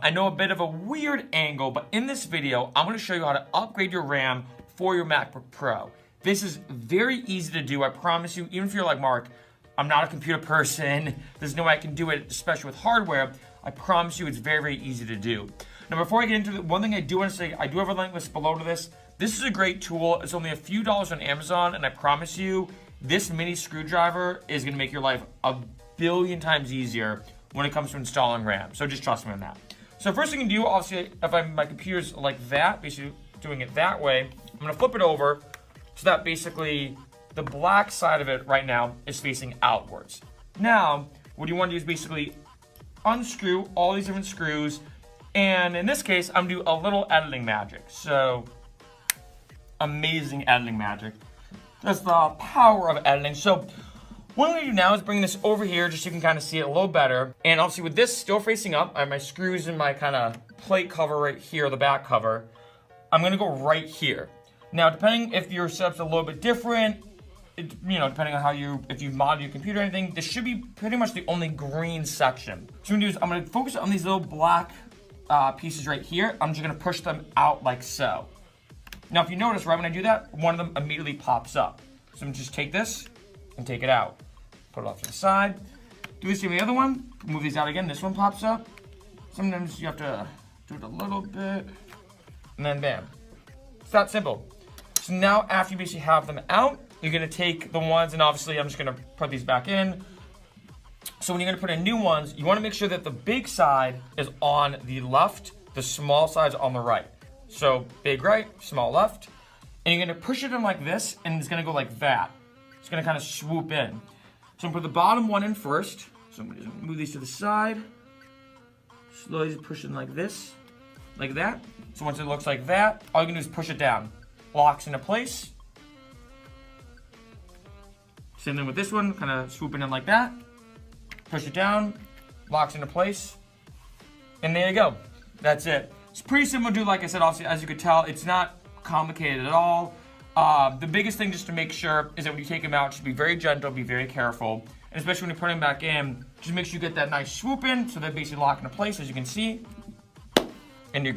I know a bit of a weird angle, but in this video, I'm gonna show you how to upgrade your RAM for your MacBook Pro. This is very easy to do, I promise you. Even if you're like, Mark, I'm not a computer person, there's no way I can do it, especially with hardware, I promise you it's very, very easy to do. Now, before I get into it, one thing I do want to say, I do have a link list below to this. This is a great tool. It's only a few dollars on Amazon, and I promise you, this mini screwdriver is gonna make your life a billion times easier when it comes to installing RAM. So just trust me on that. So first thing you can do, obviously, if my computer's like that, basically doing it that way, I'm gonna flip it over so that basically the black side of it right now is facing outwards. Now, what you wanna do is basically unscrew all these different screws, and in this case, I'm gonna do a little editing magic. So, amazing editing magic. That's the power of editing. So, what I'm gonna do now is bring this over here just so you can kind of see it a little better. And obviously with this still facing up, I have my screws in my kind of plate cover right here, the back cover. I'm gonna go right here. Now, depending if your setup's a little bit different, depending on how if you've modded your computer or anything, this should be pretty much the only green section. So what I'm gonna do is I'm gonna focus on these little black pieces right here. I'm just gonna push them out like so. Now, if you notice, right when I do that, one of them immediately pops up. So I'm just take this and take it out. Put it off to the side. Do this to the other one. Move these out again. This one pops up. Sometimes you have to do it a little bit. And then bam. It's that simple. So now after you basically have them out, you're going to take the ones, and obviously I'm just going to put these back in. So when you're going to put in new ones, you want to make sure that the big side is on the left, the small side's on the right. So big right, small left. And you're going to push it in like this, and it's going to go like that. It's going to kind of swoop in. So I'm going to put the bottom one in first. So I'm going to move these to the side. Slowly push it like this, like that. So once it looks like that, all you can do is push it down. Locks into place. Same thing with this one, kind of swooping in like that. Push it down, locks into place. And there you go. That's it. It's pretty simple to do, like I said, obviously, as you could tell, it's not complicated at all. The biggest thing just to make sure is that when you take them out, just be very gentle, be very careful. And especially when you put them back in, just make sure you get that nice swoop in so they basically lock into place, as you can see. And you're good.